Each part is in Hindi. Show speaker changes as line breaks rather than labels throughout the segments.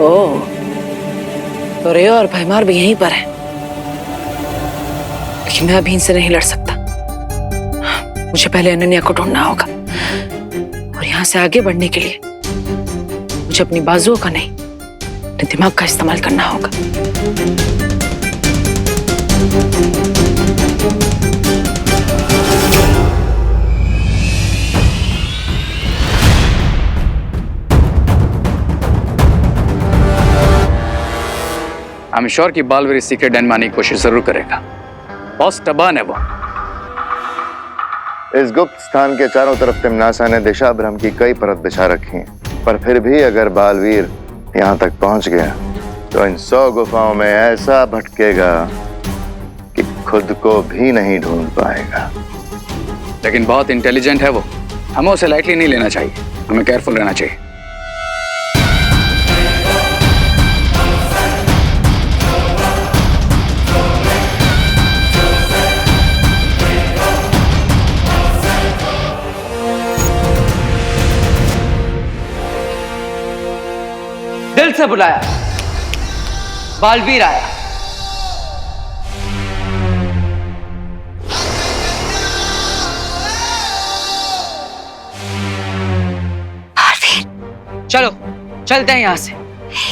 ओह, तो रे और भैमार भी यहीं पर है, लेकिन मैं अभी इनसे नहीं लड़ सकता। मुझे पहले अनन्या को ढूंढना होगा और यहाँ से आगे बढ़ने के लिए मुझे अपनी बाजुओं का नहीं, अपने दिमाग का इस्तेमाल करना होगा।
आई एम श्योर कि बालवीर इस सीक्रेट डैन में आने की कोशिश जरूर करेगा। बहुत स्टबर्न है वो।
इस गुप्त स्थान के चारों तरफ तिमनासा ने दिशा भ्रम की कई परत बिछा रखी हैं, पर फिर भी अगर बालवीर यहाँ तक पहुँच गया तो इन 100 गुफाओं में ऐसा भटकेगा कि खुद को भी नहीं ढूंढ पाएगा।
लेकिन बहुत इंटेलिजेंट है वो, हमें उसे लाइटली नहीं लेना चाहिए, हमें केयरफुल रहना चाहिए।
दिल से बुलाया, बालवीर आया।
बालवीर,
चलो चलते हैं यहाँ से।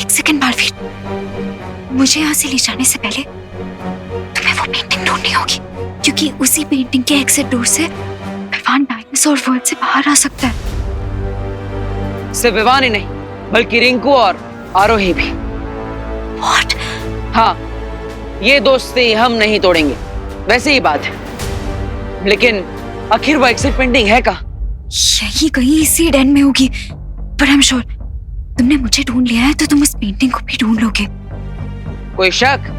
एक सेकंड बालवीर, मुझे यहाँ से ले जाने से पहले तुम्हें वो पेंटिंग ढूंढनी होगी, क्योंकि उसी पेंटिंग के एग्जिट डोर से विवान डायनासोर वर्ल्ड से बाहर आ सकता है।
सिर्फ विवान ही नहीं, बल्कि रिंकू और आरोही भी।
What?
हाँ, ये दोस्ती हम नहीं तोड़ेंगे, वैसे ही बात है। लेकिन आखिर वो एग्जिट पेंटिंग है कहाँ?
यही कहीं इसी डैन में होगी, पर आई एम श्योर तुमने मुझे ढूंढ लिया है तो तुम उस पेंटिंग को भी ढूंढ लोगे।
कोई शक?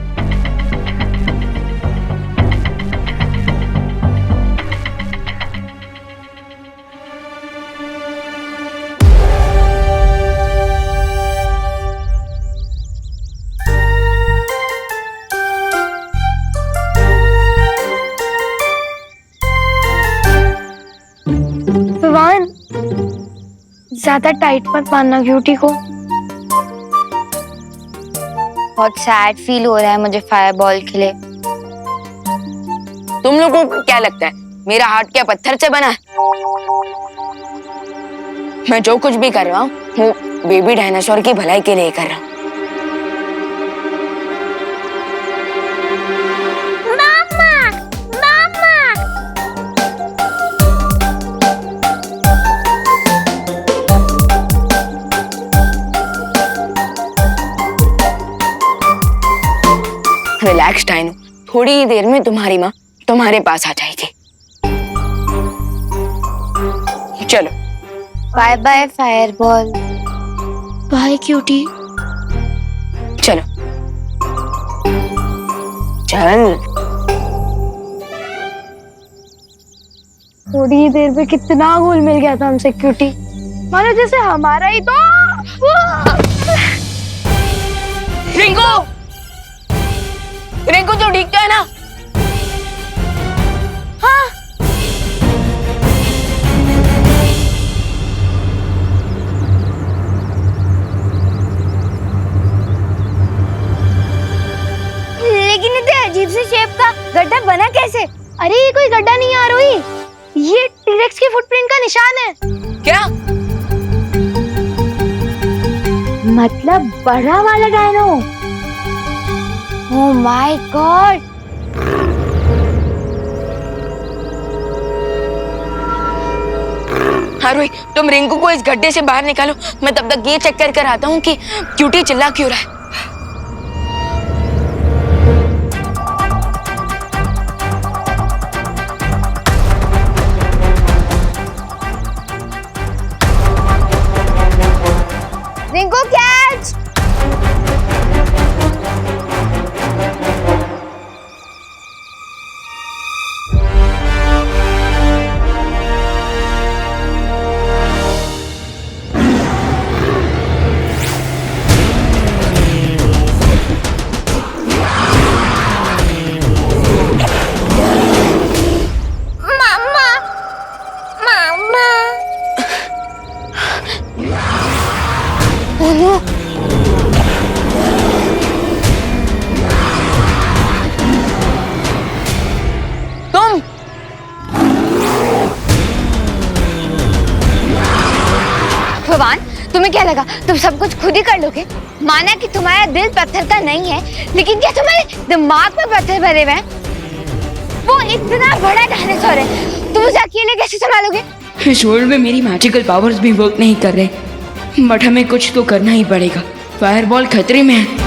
विवान, ज्यादा टाइट मत बांधना क्यूटी को।
बहुत सैड फील हो रहा है मुझे फायरबॉल के लिए।
तुम लोगों को क्या लगता है मेरा हार्ट क्या पत्थर से बना है? मैं जो कुछ भी कर रहा हूँ वो बेबी डायनासोर की भलाई के लिए कर रहा हूँ। रिलैक्स टाइनो, थोड़ी ही देर में तुम्हारी माँ तुम्हारे पास आ जाएगी। चलो
bye bye fireball.
Bye cutie.
चलो चल।
थोड़ी ही देर में कितना घुल मिल गया था हमसे क्यूटी, मानो जैसे हमारा ही तो।
रिंकू, रिंकू तो ठीक तो है ना?
हाँ।
लेकिन इतने अजीब से शेप का गड्ढा बना कैसे?
अरे ये कोई गड्ढा नहीं आ रही, ये टीरेक्स के फुटप्रिंट का निशान है।
क्या
मतलब बड़ा वाला डायनो।
Oh my God.
हाँ रोही, तुम रिंकू को इस गड्ढे से बाहर निकालो, मैं तब तक ये चेक कर आता हूँ कि क्यूटी चिल्ला क्यों रहा है।
रिंकू कैच। तुम्हें क्या लगा तुम सब कुछ खुद ही कर लोगे? माना कि तुम्हारा दिल पत्थर का नहीं है, लेकिन क्या तुम्हारे दिमाग में पत्थर भरे हुए हैं? वो इतना बड़ा डायनासोर है, तुम उसे अकेले कैसे संभालोगे?
इस वर्ल्ड में मेरी मैजिकल पावर्स भी वर्क नहीं कर रहे, बट हमें कुछ तो करना ही पड़ेगा। फायरबॉल खतरे में है।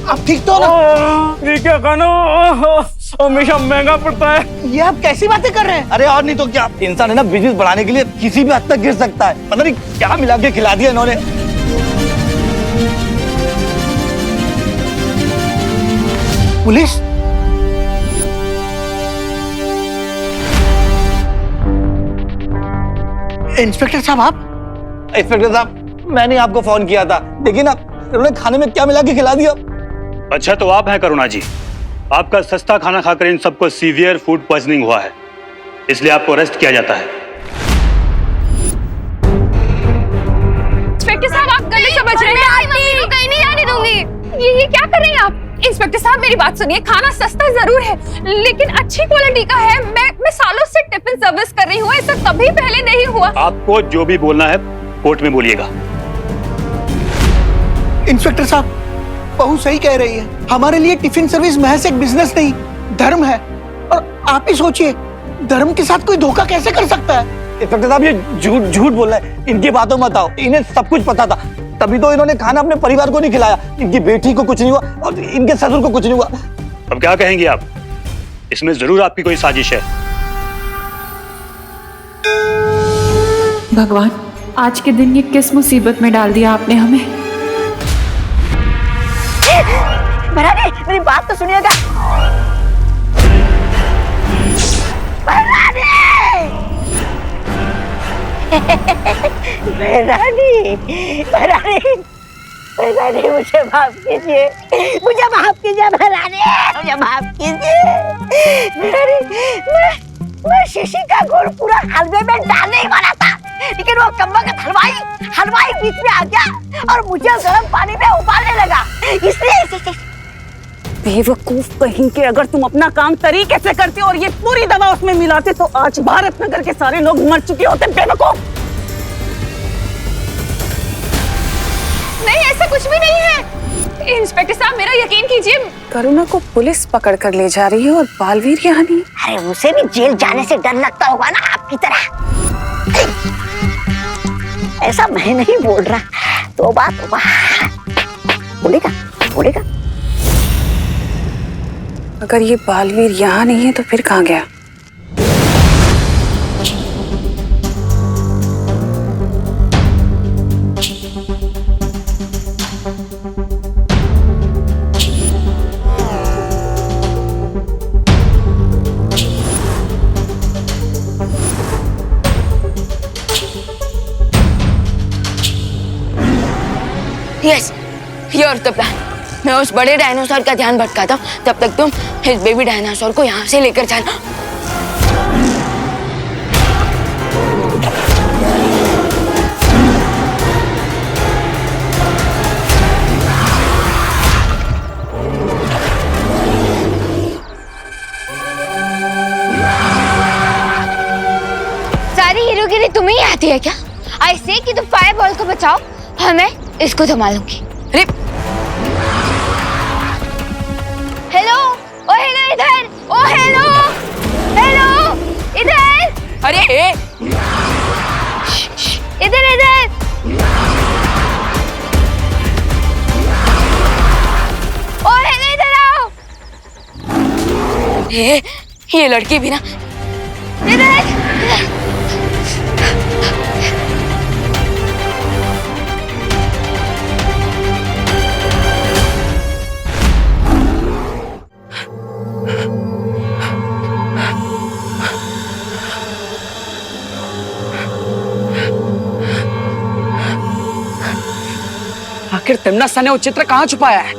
आप ठीक तो ना?
ठीक है खानो, हमेशा महंगा पड़ता है।
ये आप कैसी बातें कर रहे हैं? अरे और नहीं तो क्या, इंसान है ना, बिजनेस बढ़ाने के लिए किसी भी हद तक गिर सकता है। पता नहीं क्या मिला के खिला दिया इन्होंने। पुलिस? इंस्पेक्टर साहब आप? इंस्पेक्टर साहब, मैंने आपको फोन किया था, देखिए ना इन्होंने खाने में क्या मिला के खिला दिया।
अच्छा तो आप हैं करुणा जी, आपका सस्ता खाना खाकर इन सबको सीवियर फूड पॉइजनिंग हुआ है, इसलिए आपको अरेस्ट किया जाता है।
इंस्पेक्टर साहब आप गलत समझ रहे हैं।
मम्मी को कहीं नहीं जाने दूंगी।
ये क्या कर रहे हैं आप? इंस्पेक्टर साहब मेरी बात सुनिए, खाना सस्ता जरूर है लेकिन अच्छी क्वालिटी का है। मैं सालों से टिफिन सर्विस कर रही हूँ, ऐसा कभी पहले नहीं हुआ।
आपको जो भी बोलना है कोर्ट में बोलिएगा।
इंस्पेक्टर साहब, बहू सही कह रही है, हमारे लिए टिफिन सर्विस महज एक बिजनेस नहीं, धर्म है। और आप ही सोचिए, धर्म के साथ कोई धोखा कैसे कर सकता है? इंस्पेक्टर साहब ये झूठ बोल रहे हैं, इनकी बातों मत आओ, इन्हें सब कुछ पता था, तभी तो इन्होंने खाना अपने परिवार को नहीं खिलाया। इनकी बेटी को कुछ नहीं हुआ और इनके ससुर को कुछ नहीं हुआ।
अब क्या कहेंगे आप? इसमें जरूर आपकी कोई साजिश है।
भगवान, आज के दिन ये किस मुसीबत में डाल दिया आपने हमें।
भरानी, मेरी बात तो सुनिएगा। भरानी, भरानी, भरानी, भरानी, मुझे माफ कीजिए, मुझे माफ कीजिए भरानी, मुझे माफ कीजिए। भरानी, मैं शीशी का गुड़ पूरा हलवे में डालने ही वाला था, लेकिन वो कम्बख्त हलवाई बीच में आ गया और मुझे गर्म पानी में उबालने लगा, इसलिए।
बेवकूफ कहीं के, अगर तुम अपना काम तरीके से करते और ये पूरी दवा उसमें मिलाते तो आज भारत नगर के सारे लोग मर चुके होते। बेवकूफ।
नहीं, ऐसा कुछ भी नहीं है। इंस्पेक्टर साहब मेरा यकीन कीजिए।
करुणा को पुलिस पकड़ कर ले जा रही है और बालवीर यहाँ नहीं।
अरे उसे भी जेल जाने से डर लगता होगा ना आपकी तरह। ऐसा मैं नहीं बोल रहा, तौबा तौबा। बोलेगा।
अगर ये बालवीर यहाँ नहीं है तो फिर कहाँ गया?
Yes, your the plan. मैं उस बड़े डायनासोर का ध्यान भटकाता हूँ, तब तक तुम इस बेबी डायनासोर को यहाँ से लेकर जाना।
सारी हीरोगिरी तुम्हें ही आती है क्या? ऐसे कि तुम फायर बॉल को बचाओ, हमें इसको संभालूंगी। हेलो, ओ हेलो इधर, ओ हेलो, हेलो इधर।
अरे
इधर। ओ हेलो इधर आओ।
ये लड़की भी ना।
इधर।
आखिर तिमनसा ने वो चित्र कहाँ छुपाया है?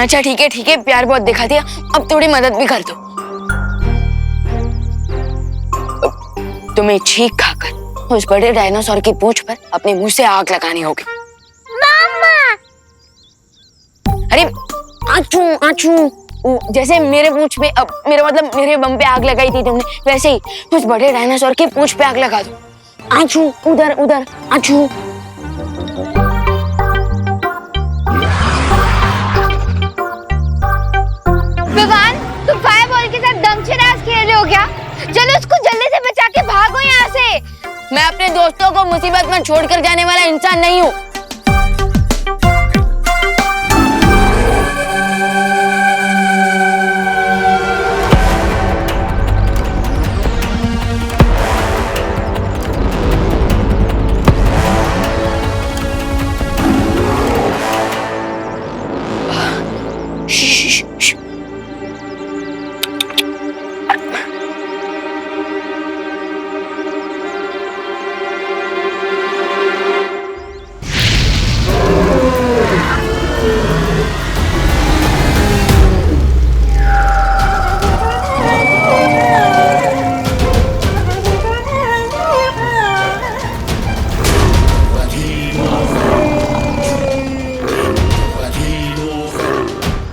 अच्छा ठीक है, प्यार बहुत दिखा दिया, अब थोड़ी मदद भी कर दो। तुम्हें छींक खाकर उस बड़े डायनासोर की पूंछ पर अपने मुंह से आग लगानी होगी।
मामा!
अरे आचू आचू, जैसे मेरे पूंछ पे, मेरा मतलब मेरे बम पे आग लगाई थी तुमने, वैसे ही उस बड़े डायनासोर की पूंछ पे आग लगा दो। आचू, उधर उधर, आचू।
विवान, तुम फायरबॉल के साथ दमचराज खेल रहे हो क्या? चलो उसको जल्दी से बचा के भागो यहाँ से।
मैं अपने दोस्तों को मुसीबत में छोड़कर जाने वाला इंसान नहीं हूँ।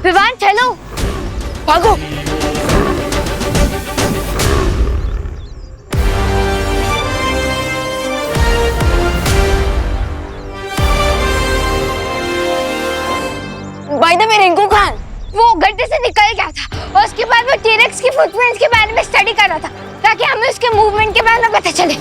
विवान चलो,
भागो। By the way Rinku Khan,
वो गड्ढे से निकल गया था और उसके बाद वो टीरेक्स की फुटप्रिंट्स के बारे में स्टडी कर रहा था ताकि हमें उसके मूवमेंट के बारे में पता चले।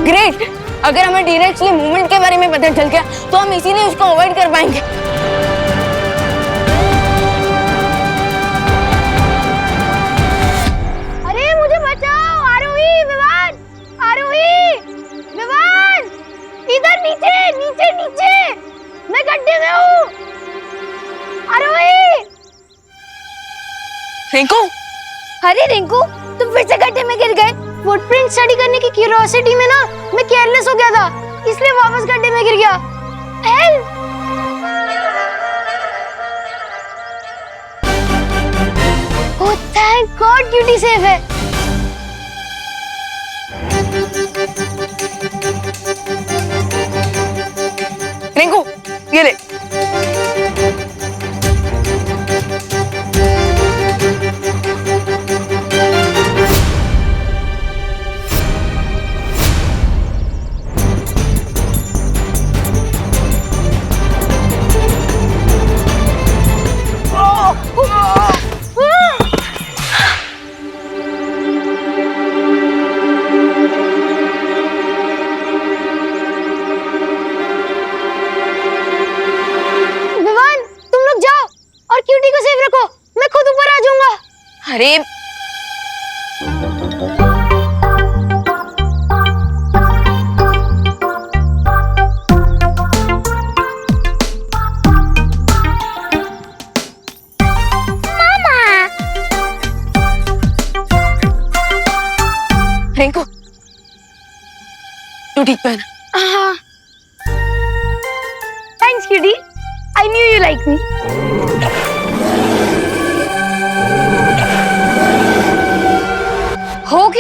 ग्रेट, अगर हमें टीरेक्स के मूवमेंट के बारे में पता चल गया तो हम इसीलिए उसको अवॉइड कर पाएंगे।
अरे मुझे बचाओ, आरोही, विवान, आरोही, विवान, इधर नीचे नीचे नीचे, मैं गड्ढे में हूँ। आरोही।
रिंकू,
अरे रिंकू, तुम फिर से गड्ढे में गिर गए। फुटप्रिंट स्टडी करने की क्यूरियोसिटी में ना मैं केयरलेस हो गया था, इसलिए वापस गड्ढे में गिर गया। Help! Oh thank God, cutie safe है।
रिंकू ये ले। अरे रिंकू, तू ठीक पे है ना?
हाँ। Thanks cutie, I knew you like me.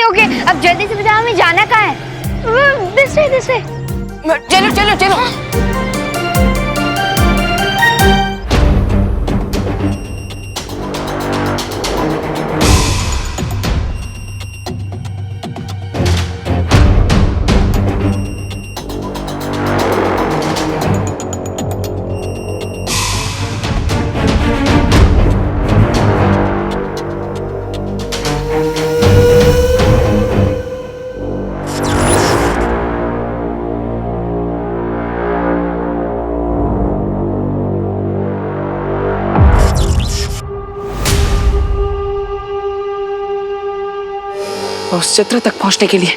Okay, अब जल्दी से बताओ हमें जाना कहाँ है? This way.
चलो चलो चलो।
उस चित्र तक पहुंचने के लिए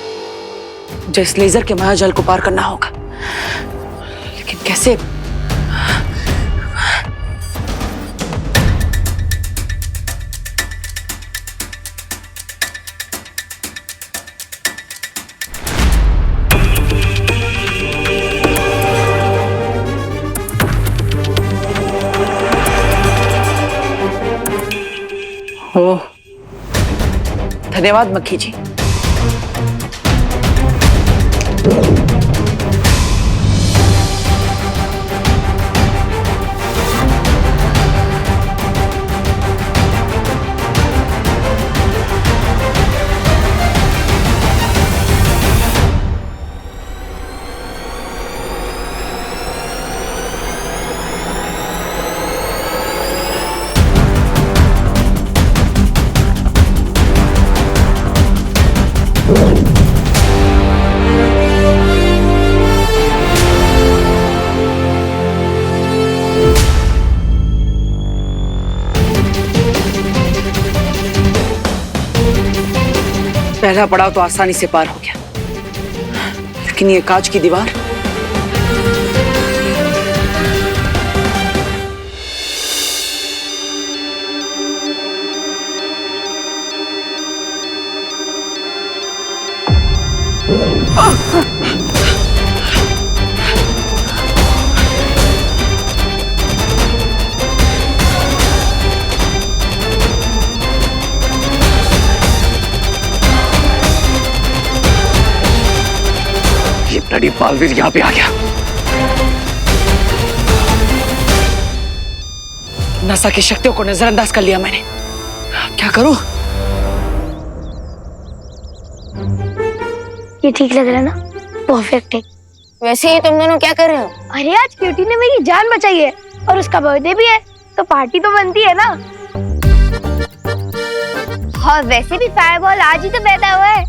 मुझे इस लेजर के मायाजाल को पार करना होगा, लेकिन कैसे? ओह, धन्यवाद मक्खी जी। पहला पड़ाव तो आसानी से पार हो गया, लेकिन ये कांच की दीवार,
ये ब्लडी बालवीर यहाँ पे आ गया।
नसा की शक्तियों को नजरअंदाज कर लिया मैंने। अब क्या करूं?
ये ठीक लग रहा है ना? परफेक्ट है।
वैसे ही तुम दोनों क्या कर रहे हो?
अरे आज क्यूटी ने मेरी जान बचाई है और उसका बर्थडे भी है, तो पार्टी तो बनती है ना। हाँ वैसे भी फायरबॉल आज ही तो पैदा हुआ है।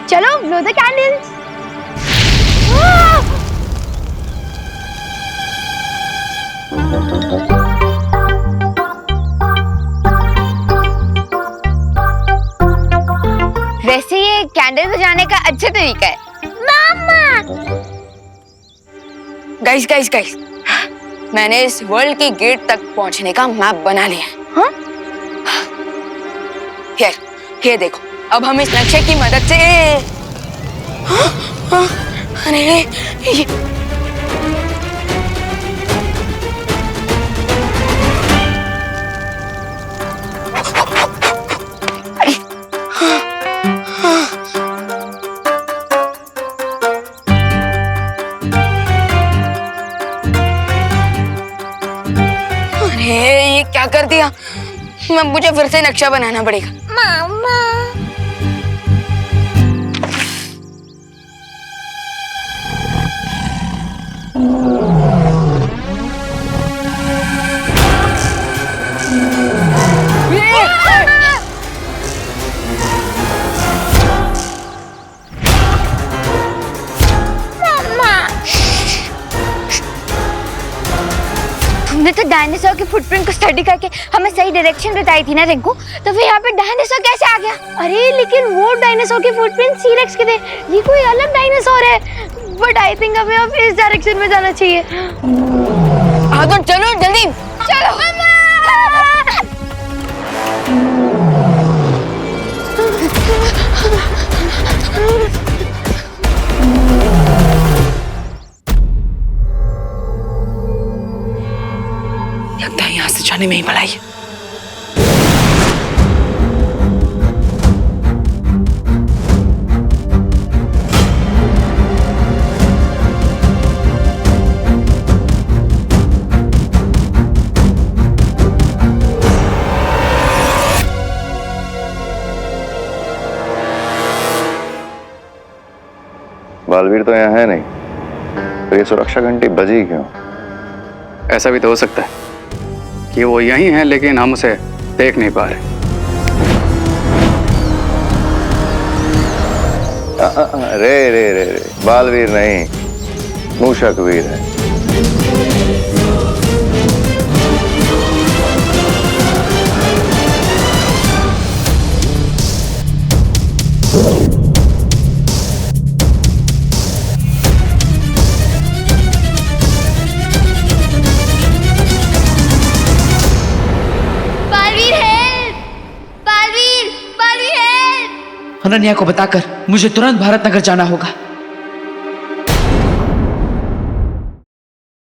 चलो ब्लो द कैंडल्स।
वैसे ये कैंडल बजाने का अच्छा तरीका है।
मामा
गाइस गाइस गाइस, मैंने इस वर्ल्ड के गेट तक पहुंचने का मैप बना लिया है।
हाँ?
ये देखो, अब हम इस नक्शे की मदद से अरे ये ये क्या कर दिया? मुझे फिर से नक्शा बनाना पड़ेगा।
मामा तुमने तो डायनासोर के फुटप्रिंट को स्टडी करके हमें सही डायरेक्शन बताई थी ना रिंकू, तो फिर यहाँ पे डायनासोर कैसे आ गया? अरे लेकिन वो डायनासोर के फुटप्रिंट सीरेक्स के थे, ये कोई अलग डायनासोर है। बट आई थिंक हमें अब इस डायरेक्शन में जाना चाहिए।
हाँ तो चलो जल्दी
चलो।
लगता है यहाँ से जाने में ही भलाई है।
बालवीर तो यहाँ है नहीं, तो ये सुरक्षा घंटी बजी क्यों?
ऐसा भी तो हो सकता है कि वो यहीं है, लेकिन हम उसे देख नहीं पा रहे।
रे रे रे रे, बालवीर नहीं, मूषक वीर है।
अनन्या को बताकर मुझे तुरंत भारत नगर जाना होगा।